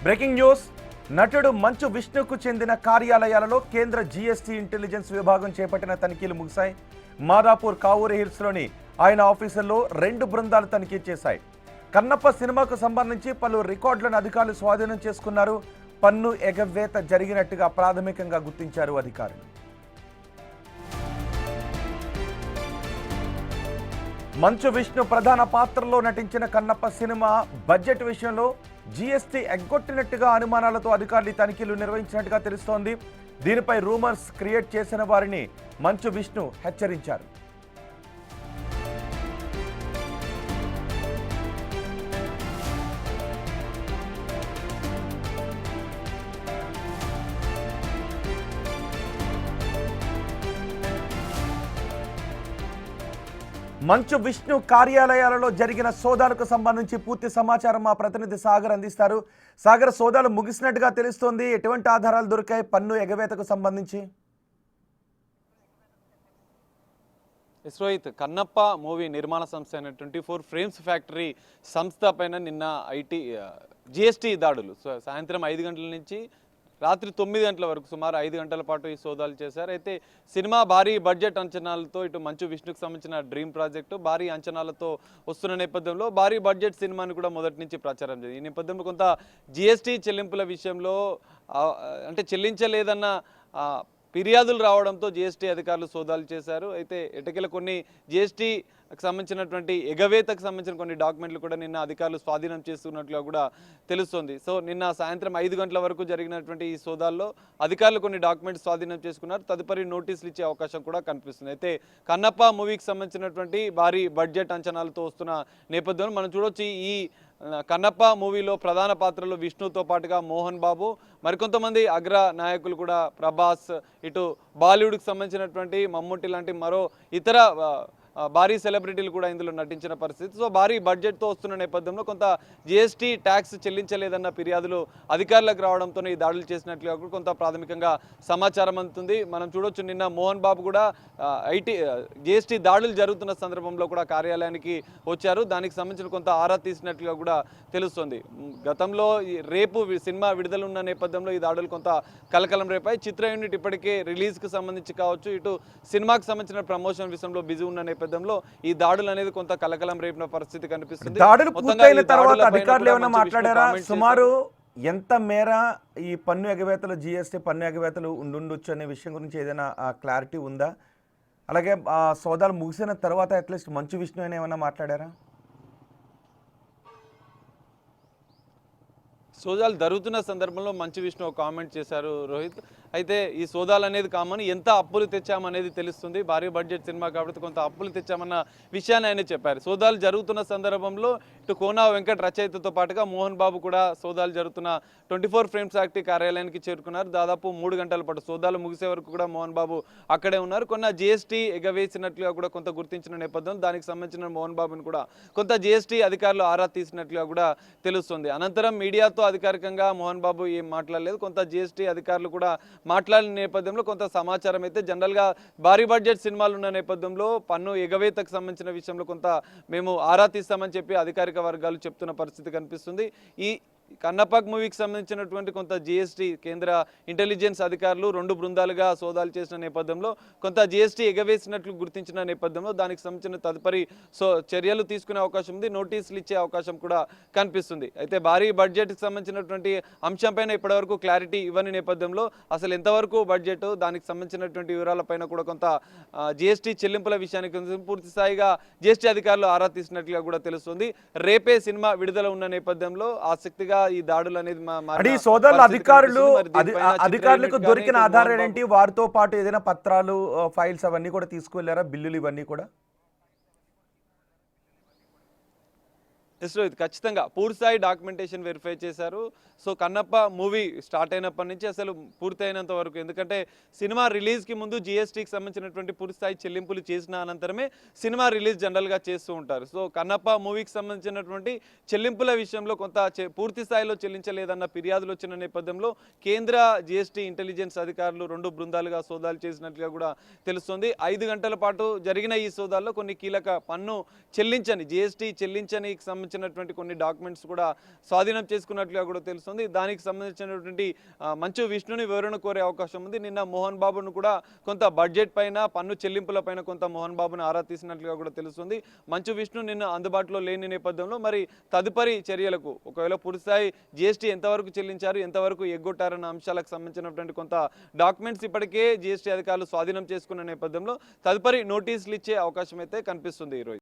Breaking news. నటుడు మంచు విష్ణుకు చెందిన కార్యాలయాలలో కేంద్ర జీఎస్టీ ఇంటెలిజెన్స్ విభాగం చేపట్టిన తనిఖీలు ముగిశాయి. మాదాపూర్ కావూరి హిల్స్లోని ఆయన ఆఫీసుల్లో 2 బృందాలు తనిఖీ చేశాయి. కన్నప్ప సినిమాకు సంబంధించి పలు రికార్డులను అధికారులు స్వాధీనం చేసుకున్నారు. పన్ను ఎగవేత జరిగినట్టుగా ప్రాథమికంగా గుర్తించారు అధికారులు. మంచు విష్ణు ప్రధాన పాత్రలో నటించిన కన్నప్ప సినిమా బడ్జెట్ విషయంలో జీఎస్టీ ఎగ్గొట్టినట్టుగా అనుమానాలతో అధికారులు తనిఖీలు నిర్వహించినట్టుగా తెలుస్తోంది. దీనిపై రూమర్స్ క్రియేట్ చేసిన వారిని మంచు విష్ణు హెచ్చరించారు. మంచు విష్ణు కార్యాలయాలలో జరిగిన సోదాలకు సంబంధించి పూర్తి సమాచారం మా ప్రతినిధి సాగర్ అందిస్తారు. సాగర్, సోదాలు ముగిసినట్టుగా తెలుస్తోంది. ఎటువంటి ఆధారాలు దొరికాయి పన్ను ఎగవేతకు సంబంధించి? రోహిత్, కన్నప్ప మూవీ నిర్మాణ సంస్థ అయిన 24 ఫ్రేమ్స్ ఫ్యాక్టరీ సంస్థ పైన నిన్న జీఎస్టీ దాడులు సాయంత్రం 5 గంటల నుంచి రాత్రి 9 గంటల వరకు సుమారు 5 గంటల పాటు ఈ సోదాలు చేశారు. అయితే సినిమా భారీ బడ్జెట్ అంచనాలతో ఇటు మంచు విష్ణుకు సంబంధించిన డ్రీమ్ ప్రాజెక్టు భారీ అంచనాలతో వస్తున్న నేపథ్యంలో భారీ బడ్జెట్ సినిమాని కూడా మొదటి నుంచి ప్రచారం జరిగింది. ఈ నేపథ్యంలో కొంత జీఎస్టీ చెల్లింపుల విషయంలో అంటే చెల్లించలేదన్న ఫిర్యాదులు రావడంతో జీఎస్టీ అధికారులు సోదాలు చేశారు. అయితే ఎటకెల కొన్ని జీఎస్టీకి సంబంధించినటువంటి ఎగవేతకు సంబంధించిన కొన్ని డాక్యుమెంట్లు కూడా నిన్న అధికారులు స్వాధీనం చేస్తున్నట్లుగా కూడా తెలుస్తుంది. సో నిన్న సాయంత్రం 5 గంటల వరకు జరిగినటువంటి ఈ సోదాల్లో అధికారులు కొన్ని డాక్యుమెంట్స్ స్వాధీనం చేసుకున్నారు. తదుపరి నోటీసులు ఇచ్చే అవకాశం కూడా కనిపిస్తుంది. అయితే కన్నప్ప మూవీకి సంబంధించినటువంటి భారీ బడ్జెట్ అంచనాలతో వస్తున్న నేపథ్యంలో మనం చూడొచ్చు. ఈ కన్నప్ప మూవీలో ప్రధాన పాత్రలు విష్ణుతో పాటుగా మోహన్ బాబు, మరికొంతమంది అగ్ర నాయకులు కూడా ప్రభాస్, ఇటు బాలీవుడ్కి సంబంధించినటువంటి మమ్ముట్టి లాంటి మరో ఇతర భారీ సెలబ్రిటీలు కూడా ఇందులో నటించిన పరిస్థితి. సో భారీ బడ్జెట్తో వస్తున్న నేపథ్యంలో కొంత జీఎస్టీ ట్యాక్స్ చెల్లించలేదన్న ఫిర్యాదులు అధికారులకు రావడంతో ఈ దాడులు చేసినట్లుగా కూడా కొంత ప్రాథమికంగా సమాచారం అందుతుంది. మనం చూడొచ్చు, నిన్న మోహన్ బాబు కూడా జీఎస్టీ దాడులు జరుగుతున్న సందర్భంలో కూడా కార్యాలయానికి వచ్చారు. దానికి సంబంధించిన కొంత ఆరా తీసినట్లుగా కూడా తెలుస్తుంది. గతంలో రేపు సినిమా విడుదల ఉన్న నేపథ్యంలో ఈ దాడులు కొంత కలకలం రేపాయి. చిత్ర యూనిట్ ఇప్పటికే రిలీజ్కి సంబంధించి కావచ్చు, ఇటు సినిమాకి సంబంధించిన ప్రమోషన్ విషయంలో బిజీ ఉన్న నేపథ్యంలో ఈ దాడులు అనేది కొంత కలకలం రేపిన పరిస్థితి కనిపిస్తుంది. దాడులు పూర్తయిన తర్వాత అధికారులు ఏమైనా మాట్లాడారా? సుమారు ఎంత మేర ఈ పన్ను ఎగవేతలు, జీఎస్టీ పన్ను ఎగవేతలు ఉండొచ్చు అనే విషయం గురించి ఏదైనా క్లారిటీ ఉందా? అలాగే సోదాలు ముగిసిన తర్వాత అట్లీస్ట్ మంచు విష్ణు అయినా ఏమైనా మాట్లాడారా? సోదాలు జరుగుతున్న సందర్భంలో మంచు విష్ణు ఒక కామెంట్ చేశారు రోహిత్. అయితే ఈ సోదాలు అనేది కామన్, ఎంత అప్పులు తెచ్చామనేది తెలుస్తుంది. భారీ బడ్జెట్ సినిమా కాబట్టి కొంత అప్పులు తెచ్చామన్న విషయాన్ని ఆయన చెప్పారు. సోదాలు జరుగుతున్న సందర్భంలో ఇటు కోనా వెంకట రచయితతో పాటుగా మోహన్ బాబు కూడా సోదాలు జరుగుతున్న 24 ఫ్రేమ్స్ ఫ్యాక్టరీ కార్యాలయానికి చేరుకున్నారు. దాదాపు 3 గంటల పాటు సోదాలు ముగిసే వరకు కూడా మోహన్ బాబు అక్కడే ఉన్నారు. కొన్న జీఎస్టీ ఎగవేసినట్లుగా కూడా కొంత గుర్తించిన నేపథ్యంలో దానికి సంబంధించిన మోహన్ బాబుని కూడా కొంత జీఎస్టీ అధికారులు ఆరా తీసినట్లుగా కూడా తెలుస్తుంది. అనంతరం మీడియాతో అధికారికంగా మోహన్ బాబు ఏం మాట్లాడలేదు. కొంత జీఎస్టీ అధికారులు కూడా మాట్లాడిన నేపథ్యంలో కొంత సమాచారం అయితే జనరల్గా భారీ బడ్జెట్ సినిమాలు ఉన్న నేపథ్యంలో పన్ను ఎగవేతకు సంబంధించిన విషయంలో కొంత మేము ఆరా తీస్తామని చెప్పి అధికారిక వర్గాలు చెప్తున్న పరిస్థితి కనిపిస్తుంది. ఈ కన్నప్ప మూవీకి సంబంధించినటువంటి కొంత జీఎస్టీ కేంద్ర ఇంటెలిజెన్స్ అధికారులు 2 బృందాలుగా సోదాలు చేసిన నేపథ్యంలో కొంత జీఎస్టీ ఎగవేసినట్లు గుర్తించిన నేపథ్యంలో దానికి సంబంధించిన తదుపరి చర్యలు తీసుకునే అవకాశం ఉంది, నోటీసులు ఇచ్చే అవకాశం కూడా కనిపిస్తుంది. అయితే భారీ బడ్జెట్కి సంబంధించినటువంటి అంశంపైన ఇప్పటివరకు క్లారిటీ ఇవ్వని నేపథ్యంలో అసలు ఎంతవరకు బడ్జెట్, దానికి సంబంధించినటువంటి వివరాలపైన కూడా కొంత జీఎస్టీ చెల్లింపుల విషయానికి పూర్తి స్థాయిగా జీఎస్టీ అధికారులు ఆరా తీసినట్లుగా కూడా తెలుస్తుంది. రేపే సినిమా విడుదల ఉన్న నేపథ్యంలో ఆసక్తిగా ఈ దాడులు అనేది సోదరులు అధికారులకు దొరికిన ఆధారాలు ఏంటి? వారితో పాటు ఏదైనా పత్రాలు, ఫైల్స్ అవన్నీ కూడా తీసుకువెళ్ళారా? బిల్లులు ఇవన్నీ కూడా? రోహిత్, ఖచ్చితంగా పూర్తిస్థాయి డాక్యుమెంటేషన్ వెరిఫై చేశారు. సో కన్నప్ప మూవీ స్టార్ట్ అయినప్పటి నుంచి అసలు పూర్తయినంత వరకు, ఎందుకంటే సినిమా రిలీజ్కి ముందు జీఎస్టీకి సంబంధించినటువంటి పూర్తిస్థాయి చెల్లింపులు చేసిన అనంతరమే సినిమా రిలీజ్ జనరల్గా చేస్తూ ఉంటారు. సో కన్నప్ప మూవీకి సంబంధించినటువంటి చెల్లింపుల విషయంలో కొంత పూర్తి స్థాయిలో చెల్లించలేదన్న ఫిర్యాదులు వచ్చిన నేపథ్యంలో కేంద్ర జీఎస్టీ ఇంటెలిజెన్స్ అధికారులు 2 బృందాలుగా సోదాలు చేసినట్లుగా కూడా తెలుస్తుంది. 5 గంటల పాటు జరిగిన ఈ సోదాల్లో కొన్ని కీలక పన్ను చెల్లించని జీఎస్టీ చెల్లించని సంబంధించిన సంబంధించినటువంటి కొన్ని డాక్యుమెంట్స్ కూడా స్వాధీనం చేసుకున్నట్లుగా కూడా తెలుస్తుంది. దానికి సంబంధించినటువంటి మంచు విష్ణుని వివరణ కోరే అవకాశం ఉంది. నిన్న మోహన్ బాబును కూడా కొంత బడ్జెట్ పైన, పన్ను చెల్లింపుల పైన కొంత మోహన్ బాబును ఆరా తీసినట్లుగా కూడా తెలుస్తుంది. మంచు విష్ణు నిన్న అందుబాటులో లేని నేపథ్యంలో మరి తదుపరి చర్యలకు ఒకవేళ పూర్తిస్థాయి జీఎస్టీ ఎంతవరకు చెల్లించారు, ఎంతవరకు ఎగ్గొట్టారన్న అంశాలకు సంబంధించినటువంటి కొంత డాక్యుమెంట్స్ ఇప్పటికే జీఎస్టీ అధికారులు స్వాధీనం చేసుకున్న నేపథ్యంలో తదుపరి నోటీసులు ఇచ్చే అవకాశం అయితే కనిపిస్తుంది ఈరోజు.